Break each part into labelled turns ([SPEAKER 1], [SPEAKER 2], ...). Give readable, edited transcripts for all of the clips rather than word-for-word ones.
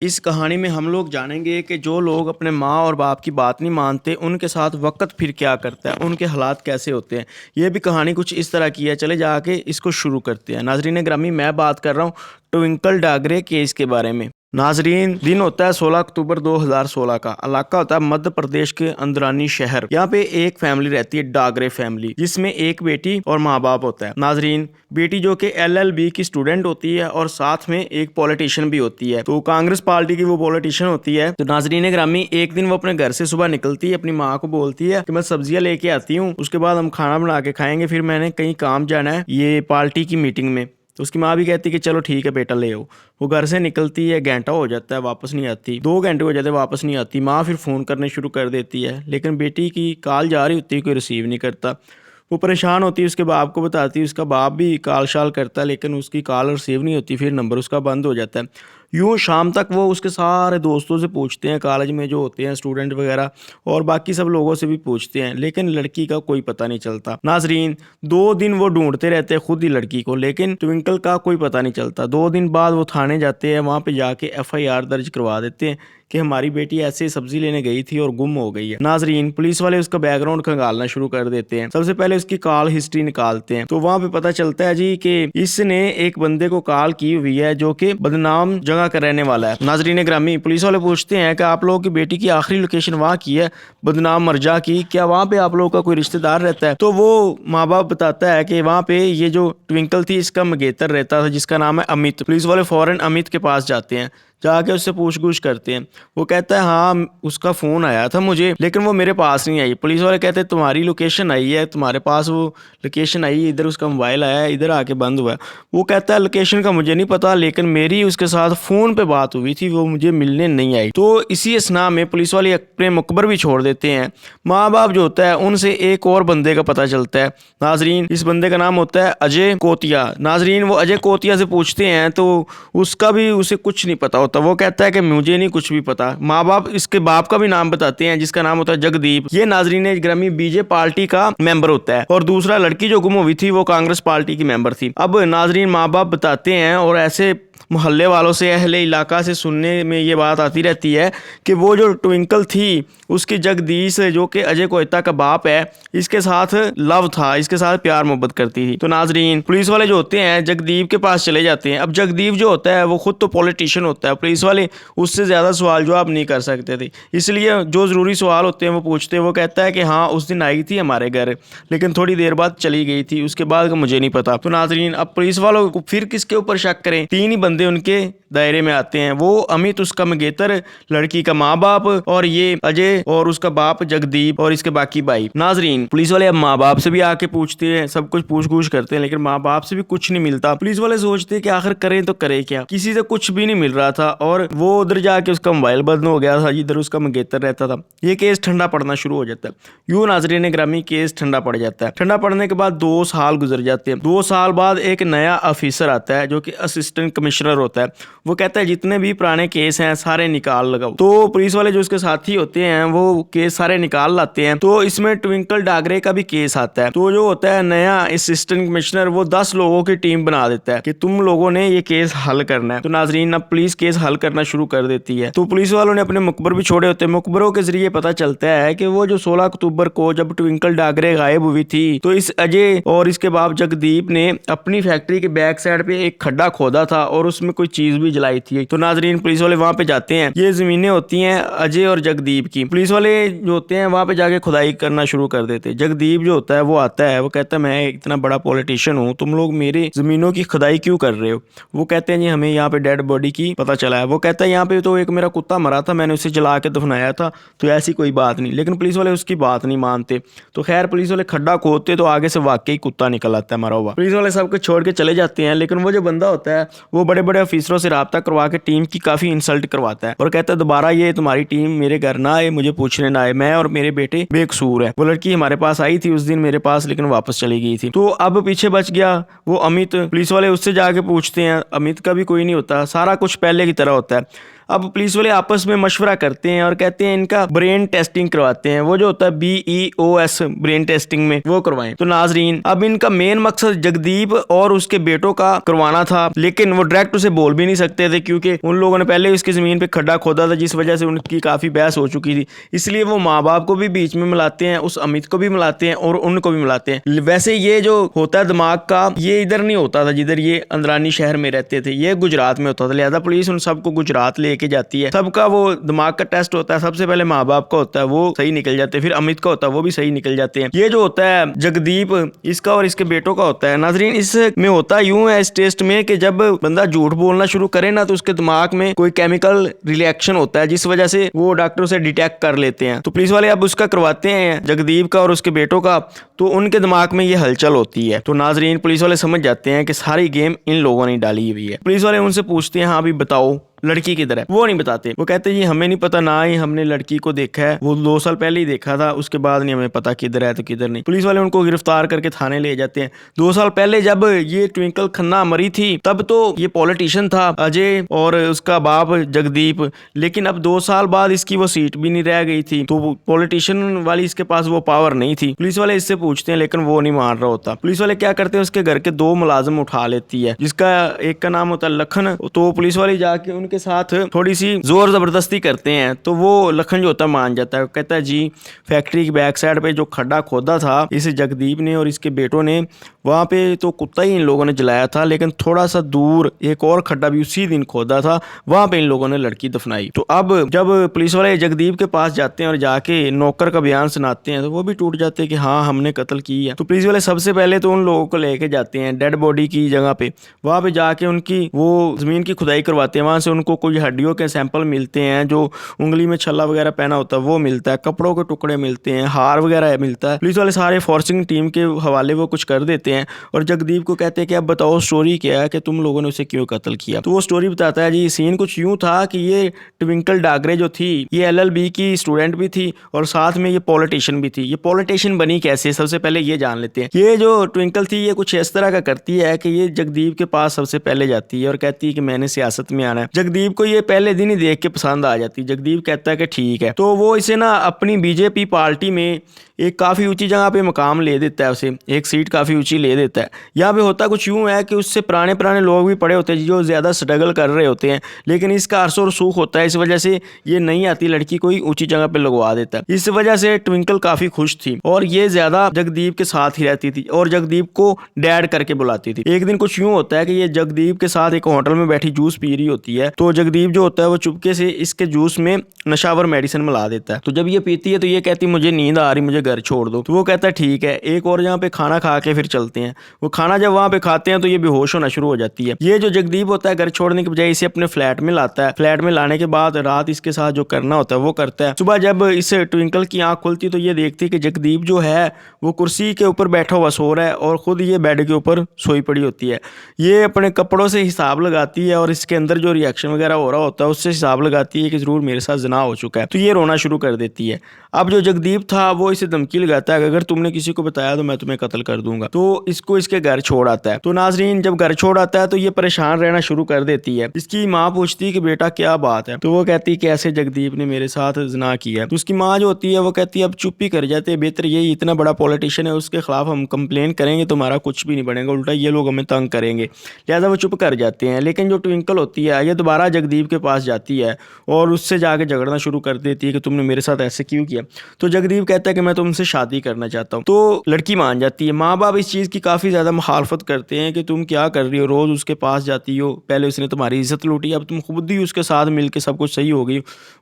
[SPEAKER 1] इस कहानी में हम लोग जानेंगे कि जो लोग अपने माँ और बाप की बात नहीं मानते उनके साथ वक्त फिर क्या करता है, उनके हालात कैसे होते हैं। ये भी कहानी कुछ इस तरह की है। चले जाके इसको शुरू करते हैं। नाजरीन ग्रामी, मैं बात कर रहा हूँ ट्विंकल डागरे केस के बारे में। नाजरीन, दिन होता है 16 अक्टूबर 2016 का। इलाका होता है मध्य प्रदेश के अंदरानी शहर। यहाँ पे एक फैमिली रहती है, डागरे फैमिली, जिसमें एक बेटी और माँ बाप होता है। नाजरीन, बेटी जो कि LLB की स्टूडेंट होती है और साथ में एक पॉलिटिशियन भी होती है, तो कांग्रेस पार्टी की वो पॉलिटिशियन होती है। तो नाजरीन ग्रामी, एक दिन वो अपने घर से सुबह निकलती है, अपनी माँ को बोलती है कि मैं सब्जियां लेके आती हूँ, उसके बाद हम खाना बना के खाएंगे, फिर मैंने कहीं काम जाना है ये पार्टी की मीटिंग में। तो उसकी माँ भी कहती है कि चलो ठीक है बेटा, ले आओ। वो घर से निकलती है, घंटा हो जाता है, वापस नहीं आती। 2 घंटे हो जाते हैं, वापस नहीं आती। माँ फिर फ़ोन करने शुरू कर देती है, लेकिन बेटी की कॉल जा रही होती है, कोई रिसीव नहीं करता। वो परेशान होती है, उसके बाप को बताती है। उसका बाप भी कॉल शाल करता है, लेकिन उसकी कॉल रिसीव नहीं होती। फिर नंबर उसका बंद हो जाता है। यूँ शाम तक वो उसके सारे दोस्तों से पूछते हैं, कॉलेज में जो होते हैं स्टूडेंट वगैरह, और बाकी सब लोगों से भी पूछते हैं, लेकिन लड़की का कोई पता नहीं चलता। नाजरीन, 2 दिन वो ढूंढते रहते हैं खुद ही लड़की को, लेकिन ट्विंकल का कोई पता नहीं चलता। 2 दिन बाद वो थाने जाते हैं, वहाँ पे जाके FIR दर्ज करवा देते हैं कि हमारी बेटी ऐसे सब्जी लेने गई थी और गुम हो गई है। नाजरीन, पुलिस वाले उसका बैकग्राउंड खंगालना शुरू कर देते हैं। सबसे पहले उसकी कॉल हिस्ट्री निकालते हैं, तो वहाँ पे पता चलता है जी कि इसने एक बंदे को कॉल की हुई है जो कि बदनाम जगह का रहने वाला है। नाजरीन ग्रामी, पुलिस वाले पूछते हैं कि आप लोगों की बेटी की आखिरी लोकेशन वहाँ की है, बदनाम मरजा की, क्या वहाँ पे आप लोगों का कोई रिश्तेदार रहता है? तो वो माँ बाप बताता है कि वहाँ पे ये जो ट्विंकल थी, इसका मंगेतर रहता था, जिसका नाम है अमित। पुलिस वाले फौरन अमित के पास जाते हैं, जाके उससे पूछ-गूछ करते हैं। वो कहता है हाँ, उसका फ़ोन आया था मुझे, लेकिन वो मेरे पास नहीं आई। पुलिस वाले कहते हैं तुम्हारी लोकेशन आई है, तुम्हारे पास वो लोकेशन आई, इधर उसका मोबाइल आया है, इधर आके बंद हुआ है। वो कहता है लोकेशन का मुझे नहीं पता, लेकिन मेरी उसके साथ फ़ोन पे बात हुई थी, वो मुझे मिलने नहीं आई। तो इसी असना में पुलिस वाले अपने मुकबर भी छोड़ देते हैं। माँ बाप जो होता है उनसे एक और बंदे का पता चलता है। नाजरीन, इस बंदे का नाम होता है अजय कोतिया। नाजरीन, वो अजय कोतिया से पूछते हैं तो उसका भी उसे कुछ नहीं पता होता। वो कहता है कि मुझे नहीं कुछ भी पता। माँ बाप इसके बाप का भी नाम बताते हैं, जिसका नाम होता है जगदीप। ये नाजरीन ग्रामी BJ पार्टी का मेंबर होता है, और दूसरा लड़की जो गुम हुई थी वो कांग्रेस पार्टी की मेंबर थी। अब नाजरीन, माँ बाप बताते हैं, और ऐसे मोहल्ले वालों से, अहले इलाका से सुनने में ये बात आती रहती है कि वो जो ट्विंकल थी, उसकी जगदीश जो कि अजय कोयता का बाप है, इसके साथ लव था, इसके साथ प्यार मोहब्बत करती थी। तो नाजरीन, पुलिस वाले जो होते हैं जगदीप के पास चले जाते हैं। अब जगदीप जो होता है वो खुद तो पॉलिटिशियन होता है, पुलिस वाले उससे ज़्यादा सवाल जवाब नहीं कर सकते थे, इसलिए जो ज़रूरी सवाल होते हैं वो पूछते हैं। वो कहता है कि हाँ, उस दिन आई थी हमारे घर, लेकिन थोड़ी देर बाद चली गई थी, उसके बाद का मुझे नहीं पता। तो नाजरीन, अब पुलिस वालों को फिर किसके ऊपर शक करें? 3 ही बंदे उनके दायरे में आते हैं। वो अमित, उसका मंगेतर, लड़की का माँ बाप, और ये अजय और उसका बाप जगदीप, और इसके बाकी भाई। नाजरीन, पुलिस वाले अब माँ बाप से भी आके पूछते हैं, सब कुछ पूछ-गूछ करते हैं, लेकिन माँ बाप से भी कुछ नहीं मिलता। पुलिस वाले सोचते हैं कि आखिर करें तो करें क्या, किसी से कुछ भी नहीं मिल रहा था। और वो उधर जाके उसका मोबाइल बंद हो गया था, जिधर उसका मंगेतर रहता था। ये केस ठंडा पड़ना शुरू हो जाता है। यूं नाजरीन ग्रामी, केस ठंडा पड़ जाता है। ठंडा पड़ने के बाद 2 साल गुजर जाते हैं। 2 साल बाद एक नया ऑफिसर आता है, जो कि असिस्टेंट कमिश्नर होता है। वो कहता है जितने भी पुराने केस हैं सारे निकाल लगाओ। तो पुलिस वाले जो उसके साथी होते हैं वो केस सारे निकाल लाते हैं। तो इसमें ट्विंकल डागरे का भी केस आता है। तो जो होता है नया असिस्टेंट कमिश्नर, वो 10 लोगों की टीम बना देता है कि तुम लोगों ने ये केस हल करना है। तो नाजरीन, अब पुलिस केस हल करना शुरू कर देती है। तो पुलिस वालों ने अपने मुखबर भी छोड़े होते हैं। मुखबरों के जरिए पता चलता है कि वो जो 16 अक्टूबर को जब ट्विंकल डागरे गायब हुई थी, तो इस अजय और इसके बाप जगदीप ने अपनी फैक्ट्री के बैक साइड पे एक खड्डा खोदा था और उसमें कोई चीज भी जलाई थी। तो नाजरीन, पुलिस वाले वहां पे जाते हैं। ये जमीनें होती हैं अजय और जगदीप की। पुलिस वाले जो होते हैं वहां पे जाके खुदाई करना शुरू कर देते हैं। जगदीप जो होता है वो आता है, वो कहता है मैं इतना बड़ा पॉलिटिशियन हूँ, तुम लोग मेरी जमीनों की खुदाई क्यों कर रहे हो? वो कहते हैं जी हमें यहाँ पे डेड बॉडी की पता चला है। वो कहता है यहाँ पे तो एक मेरा कुत्ता मरा था, मैंने उसे जला के दफनाया था, तो ऐसी कोई बात नहीं। लेकिन पुलिस वाले उसकी बात नहीं मानते। तो खैर, पुलिस वाले खड्डा खोदते तो आगे से वाकई कुत्ता निकल आता है मरा हुआ। पुलिस वाले सब कुछ छोड़ के चले जाते हैं, लेकिन वो जो बंदा होता है वो बड़े बड़े ऑफिसरों से राब्ता करवा के टीम की काफी इंसल्ट करवाता है, और कहता है दोबारा ये तुम्हारी टीम मेरे घर ना आए, मुझे पूछने ना आए, मैं और मेरे बेटे बेकसूर है। वो लड़की हमारे पास आई थी उस दिन मेरे पास, लेकिन वापस चली गई थी। तो अब पीछे बच गया वो अमित। पुलिस वाले उससे जाके पूछते हैं, अमित का भी कोई नहीं होता, सारा कुछ पहले की तरह होता है। अब पुलिस वाले आपस में मशवरा करते हैं और कहते हैं इनका ब्रेन टेस्टिंग करवाते हैं, वो जो होता है BEOS ब्रेन टेस्टिंग में वो करवाएं। तो नाजरीन अब इनका मेन मकसद जगदीप और उसके बेटों का करवाना था, लेकिन वो डायरेक्ट उसे बोल भी नहीं सकते थे क्योंकि उन लोगों ने पहले उसकी जमीन पे खड्डा खोदा था, जिस वजह से उनकी काफी बहस हो चुकी थी। इसलिए वो माँ बाप को भी बीच में मिलाते हैं, उस अमित को भी मिलाते हैं और उनको भी मिलाते हैं। वैसे ये जो होता है दिमाग का, ये इधर नहीं होता था जिधर ये अंदरानी शहर में रहते थे, ये गुजरात में होता था। लिहाजा पुलिस उन सबको गुजरात लेके जाती है। सबका वो दिमाग का टेस्ट होता है, सबसे पहले माँ बाप का होता है, वो सही निकल जाते हैं, फिर अमित का होता है, वो भी सही निकल जाते हैं। ये जो होता है जगदीप, इसका और इसके बेटों का होता है। नाजरीन इसमें होता यूं है इस टेस्ट में कि जब बंदा झूठ बोलना शुरू करे ना, तो उसके दिमाग में कोई केमिकल रिएक्शन होता है जिस वजह से वो डॉक्टर उसे डिटेक्ट कर लेते हैं। तो पुलिस वाले अब उसका करवाते हैं जगदीप का और उसके बेटों का, तो उनके दिमाग में ये हलचल होती है। तो नाजरीन पुलिस वाले समझ जाते हैं कि सारी गेम इन लोगों ने डाली हुई है। पुलिस वाले उनसे पूछते हैं, हाँ अभी बताओ लड़की किधर है? वो नहीं बताते। वो कहते हैं जी हमें नहीं पता, ना ही हमने लड़की को देखा है, वो 2 साल पहले ही देखा था, उसके बाद नहीं हमें पता किधर है तो किधर नहीं। पुलिस वाले उनको गिरफ्तार करके थाने ले जाते हैं। 2 साल पहले जब ये ट्विंकल खन्ना मरी थी तब तो ये पॉलिटिशियन था अजय और उसका बाप जगदीप, लेकिन अब 2 साल बाद इसकी वो सीट भी नहीं रह गई थी, तो पॉलिटिशियन वाली इसके पास वो पावर नहीं थी। पुलिस वाले इससे पूछते हैं लेकिन वो नहीं मान रहा होता। पुलिस वाले क्या करते हैं, उसके घर के 2 मुलाजिम उठा लेती है, जिसका एक का नाम होता है लखन। तो पुलिस वाले जाके के साथ थोड़ी सी जोर जबरदस्ती करते हैं, तो वो लखन जो होता है मान जाता है। कहता है जी फैक्ट्री की बैक साइड पे जो खड्डा खोदा था इस जगदीप ने और इसके बेटों ने, वहां पे तो कुत्ता ही इन लोगों ने जलाया था, लेकिन थोड़ा सा दूर एक और खड्डा भी उसी दिन खोदा था, वहां पे इन लोगों ने लड़की दफनाई। तो अब जब पुलिस वाले जगदीप के पास जाते हैं और जाके नौकर का बयान सुनाते हैं, तो वो भी टूट जाते हैं कि हाँ हमने कत्ल की है। तो पुलिस वाले सबसे पहले तो उन लोगों को लेके जाते हैं डेड बॉडी की जगह पे, वहां पे जाके उनकी वो जमीन की खुदाई करवाते हैं। वहां से उनको कोई हड्डियों के सैंपल मिलते हैं, जो उंगली में छल्ला वगैरह पहना होता है वो मिलता है, कपड़ों के टुकड़े मिलते हैं, हार वगैरह मिलता है। पुलिस वाले सारे फोर्सिंग टीम के हवाले वो कुछ कर देते हैं और जगदीप को कहते हैं कि अब बताओ स्टोरी क्या है कि तुम लोगों ने उसे क्यों कत्ल किया। तो वो स्टोरी बताता है जी सीन कुछ यूं था कि ये ट्विंकल डागरे जो थी ये LLB की स्टूडेंट भी थी और साथ में ये पॉलिटिशियन भी थी। ये पॉलिटिशियन बनी कैसे, सबसे पहले ये जान लेते हैं। ये जो ट्विंकल थी ये कुछ इस तरह का करती है कि ये जगदीप के पास सबसे पहले जाती है और कहती है कि मैंने सियासत में आना है। जगदीप को ये पहले दिन ही देख के पसंद आ जाती। जगदीप कहता है कि ठीक है, तो वो इसे ना अपनी BJP पार्टी में एक काफ़ी ऊंची जगह पे मकाम ले देता है, उसे एक सीट काफ़ी ऊंची ले देता है। यहाँ पे होता कुछ यूँ है कि उससे पुराने पुराने लोग भी पड़े होते हैं जो ज़्यादा स्ट्रगल कर रहे होते हैं, लेकिन इसका अरसों रसूख होता है, इस वजह से ये नहीं आती लड़की कोई ऊंची जगह पे लगवा देता है। इस वजह से ट्विंकल काफ़ी खुश थी और ये ज़्यादा जगदीप के साथ ही रहती थी और जगदीप को डैड करके बुलाती थी। एक दिन कुछ यूँ होता है कि ये जगदीप के साथ एक होटल में बैठी जूस पी रही होती है, तो जगदीप जो होता है वो चुपके से इसके जूस में नशावर मेडिसिन मिला देता है। तो जब ये पीती है तो ये कहती मुझे नींद आ रही, मुझे घर छोड़ दो। तो वो कहता है ठीक है, एक और यहाँ पे खाना खा के फिर चलते हैं। वो खाना जब वहाँ पे खाते हैं तो ये बेहोश होना शुरू हो जाती है। ये जो जगदीप होता है घर छोड़ने के बजाय इसे अपने फ्लैट में लाता है। फ्लैट में लाने के बाद रात इसके साथ जो करना होता है वो करता है। सुबह जब इस ट्विंकल की आंख खुलती तो ये देखती कि जगदीप जो है वो कुर्सी के ऊपर बैठा हुआ सो रहा है और खुद ये बेड के ऊपर सोई पड़ी होती है। ये अपने कपड़ों से हिसाब लगाती है और इसके अंदर जो रिएक्शन वगैरह हो रहा होता है उससे हिसाब लगाती है कि जरूर मेरे साथ जना हो चुका है। तो ये रोना शुरू कर देती है। अब जो जगदीप था वो इसे धमकी लगाता है अगर तुमने किसी को बताया तो मैं तुम्हें कत्ल कर दूंगा। तो इसको इसके घर छोड़ आता है। तो नाजरीन जब घर छोड़ आता है तो ये परेशान रहना शुरू कर देती है। इसकी माँ पूछती है कि बेटा क्या बात है, तो वो कहती है कि ऐसे जगदीप ने मेरे साथ जना किया। तो उसकी माँ जो होती है वो कहती है अब चुप ही कर जाते, बेहतर यही, इतना बड़ा पॉलिटिशियन है उसके खिलाफ हम कंप्लेन करेंगे तो हमारा कुछ भी नहीं बनेगा, उल्टा ये लोग हमें तंग करेंगे। लिहाजा वो चुप कर जाते हैं। लेकिन जो ट्विंकल होती है ये दोबारा जगदीप के पास जाती है और उससे जाके झगड़ना शुरू कर देती है कि तुमने मेरे साथ ऐसे क्यों किया। तो जगदीप कहता है कि मैं तुमसे शादी करना चाहता हूँ। तो लड़की मान जाती है। माँ बाप इस चीज़ की काफ़ी ज़्यादा मुखालफत करते हैं कि तुम क्या कर रही हो, रोज़ उसके पास जाती हो, पहले उसने तुम्हारी इज्जत लूटी, अब तुम खुद ही उसके साथ मिलकर सब कुछ सही हो गई।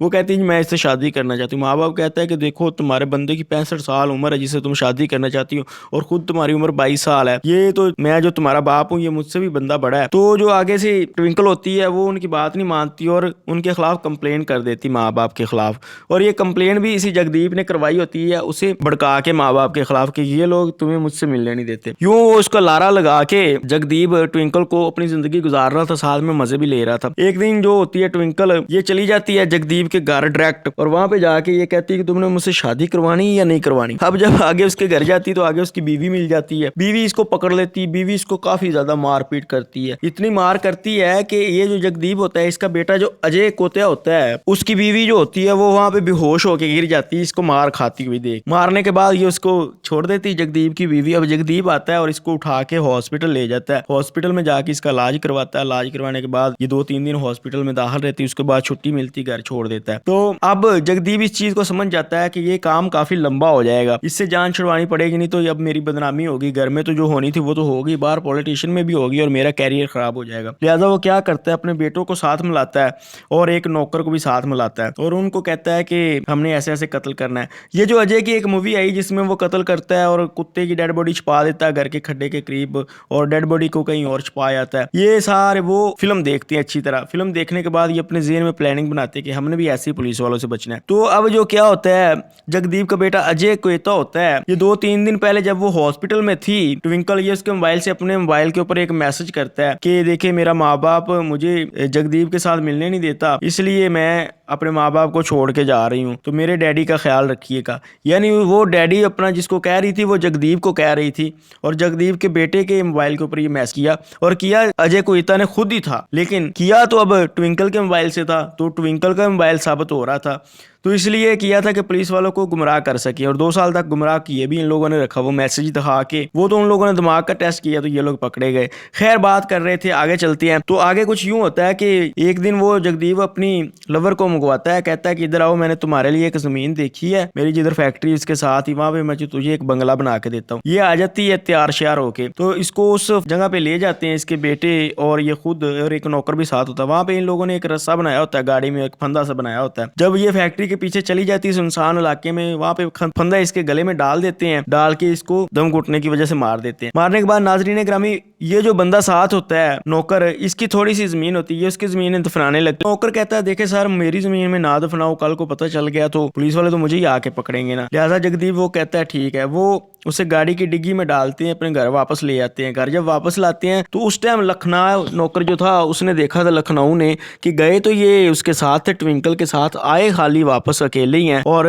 [SPEAKER 1] वो कहती है मैं इससे शादी करना चाहती हूँ। माँ बाप कहता है कि देखो तुम्हारे बंदे की 65 साल उम्र है जिससे तुम शादी करना चाहती हो और खुद तुम्हारी उम्र 22 साल है। ये तो मैं जो तुम्हारा बाप हूँ ये मुझसे भी बंदा बड़ा है। तो जो आगे से ट्विंकल होती है वो उनकी बात नहीं मानती और उनके खिलाफ कंप्लेन कर देती माँ बाप के खिलाफ। और ये कंप्लेन भी इसी जगदीप ने करवाई होती है उसे भड़का के माँ बाप के खिलाफ कि ये लोग तुम्हें मुझसे मिलने नहीं देते। यूं वो उसका लारा लगा के जगदीप ट्विंकल को अपनी जिंदगी गुजार रहा था, साथ में मजे भी ले रहा था। एक दिन जो होती है ट्विंकल ये चली जाती है जगदीप के घर डायरेक्ट और वहां पे जाके ये कहती है कि तुमने मुझसे शादी करवानी या नहीं करवानी। अब जब आगे उसके घर जाती तो आगे उसकी बीवी मिल जाती है। बीवी इसको पकड़ लेती, बीवी इसको काफी ज्यादा मारपीट करती है, इतनी मार करती है कि ये जो जगदीप होता है, इसका बेटा जो अजय कोत्या होता है, उसकी बीवी जो होती है वो वहां पे बेहोश होके गिर जाती है इसको मार खाती हुई देख। मारने के बाद ये उसको छोड़ देती है जगदीप की बीवी। अब जगदीप आता है और इसको उठा के हॉस्पिटल ले जाता है। हॉस्पिटल में जाके इसका इलाज करवाता है। इलाज करवाने के बाद ये 2-3 दिन हॉस्पिटल में दाखिल रहती है। उसके बाद छुट्टी मिलती, घर छोड़ देता है। तो अब जगदीप इस चीज को समझ जाता है कि ये काम काफी लंबा हो जाएगा, इससे जान छुड़वानी पड़ेगी, नहीं तो अब मेरी बदनामी होगी, घर में तो जो होनी थी वो तो होगी, बाहर पॉलिटिशियन में भी होगी और मेरा कैरियर खराब हो जाएगा। लिहाजा वो क्या करता है, अपने बेटों को साथ मिलाता है और एक नौकर को भी साथ मिलाता है और उनको कहता है कि हमने ऐसे ऐसे कत्ल करना है। ये जो अजय की एक मूवी आई जिसमें वो कत्ल करता है और कुत्ते की डेड बॉडी छुपा देता है घर के खड्डे के करीब और डेड बॉडी को कहीं और छुपा जाता है। ये सारे वो फिल्म देखते हैं अच्छी तरह। फिल्म देखने के बाद ये अपने जेहन में प्लानिंग बनाते हैं कि हमने भी ऐसे ही पुलिस वालों से बचना है। तो अब जो क्या होता है, जगदीप का बेटा अजय कोयता होता है, ये 2-3 दिन पहले जब वो हॉस्पिटल में थी, ट्विंकल ये उसके मोबाइल से अपने मोबाइल के ऊपर एक मैसेज करता है कि देखिए मेरा माँ बाप मुझे जगदीप के साथ मिलने नहीं देता, इसलिए मैं अपने माँ बाप को छोड़ के जा रही हूँ, तो मेरे डैडी का ख्याल रखिएगा। यानी वो डैडी अपना जिसको कह रही थी वो जगदीप को कह रही थी और जगदीप के बेटे के मोबाइल के ऊपर ये मैसेज किया और किया अजय कोयता ने खुद ही था, लेकिन किया तो अब ट्विंकल के मोबाइल से था, तो ट्विंकल का मोबाइल साबित हो रहा था, तो इसलिए किया था कि पुलिस वालों को गुमराह कर सके। और 2 साल तक गुमराह किए भी इन लोगों ने रखा, वो मैसेज दिखा के। वो तो उन लोगों ने दिमाग का टेस्ट किया तो ये लोग पकड़े गए। खैर बात कर रहे थे, आगे चलते हैं। तो आगे कुछ यूं होता है कि एक दिन वो जगदीप अपनी लवर को मंगवाता है, कहता है कि इधर आओ, मैंने तुम्हारे लिए एक जमीन देखी है, मेरी जिधर फैक्ट्री इसके साथ ही, वहां पे मैं तुझे एक बंगला बना के देता हूँ। ये आ जाती है तैयार श्यार होके, तो इसको उस जगह पे ले जाते हैं इसके बेटे और ये खुद, और एक नौकर भी साथ होता है। वहां पे इन लोगों ने एक रस्सा बनाया होता है, गाड़ी में एक फंदा सा बनाया होता है। जब ये फैक्ट्री के पीछे चली जाती है सुनसान इलाके में, वहां पे फंदा इसके गले में डाल देते हैं, डाल के इसको दम घुटने की वजह से मार देते हैं। मारने के बाद नाजरीन ग्रामी, ये जो बंदा साथ होता है नौकर, इसकी थोड़ी सी जमीन होती है, उसकी जमीन दफनाने लगते। नौकर कहता है देखे सर मेरी जमीन में ना दफनाओ, कल को पता चल गया तो पुलिस वाले तो मुझे ही आके पकड़ेंगे ना। लिहाजा जगदीप वो कहता है ठीक है। वो उसे गाड़ी की डिग्गी में डालते हैं, अपने घर वापस ले जाते हैं। घर जब वापस लाते हैं तो उस टाइम लखनऊ नौकर जो था उसने देखा था लखनऊ ने कि गए तो ये उसके साथ थे, ट्विंकल के साथ आए खाली वापस अकेले ही हैं, और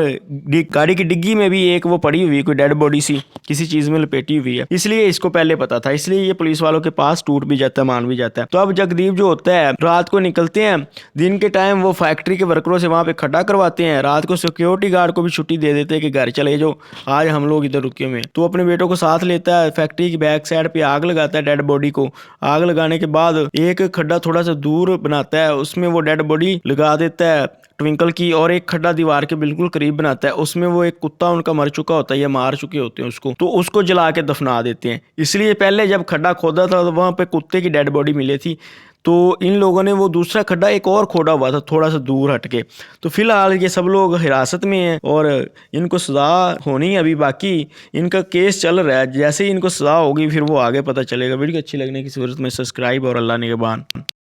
[SPEAKER 1] गाड़ी की डिग्गी में भी एक वो पड़ी हुई कोई डेड बॉडी सी किसी चीज में लपेटी हुई है, इसलिए इसको पहले पता था, इसलिए ये पुलिस वालों के पास टूट भी जाता है, मान भी जाता है। तो अब जगदीप जो होता है रात को निकलते हैं, दिन के टाइम वो फैक्ट्री के वर्करों से वहां पे खड्डा करवाते हैं, रात को सिक्योरिटी गार्ड को भी छुट्टी दे देते हैं कि घर चले जाओ, आज हम लोग इधर रुके हुए। तो अपने बेटों को साथ लेता है, फैक्ट्री की बैक साइड पे आग लगाता है डेड बॉडी को। आग लगाने के बाद एक खड्डा थोड़ा सा दूर बनाता है, उसमें वो डेड बॉडी लगा देता है ट्विंकल की, और एक खड्डा दीवार के बिल्कुल करीब बनाता है, उसमें वो एक कुत्ता उनका मर चुका होता है या मार चुके होते हैं उसको, तो उसको जला के दफना देते हैं। इसलिए पहले जब खड्डा खोदा था तो वहां पे कुत्ते की डेड बॉडी मिली थी, तो इन लोगों ने वो दूसरा खड्डा एक और खोदा हुआ था थोड़ा सा दूर हटके। तो फिलहाल ये सब लोग हिरासत में हैं और इनको सजा होनी है, अभी बाकी इनका केस चल रहा है। जैसे ही इनको सजा होगी फिर वो आगे पता चलेगा। वीडियो अच्छी लगने की सूरत में सब्सक्राइब और अल्लाह निगहबान।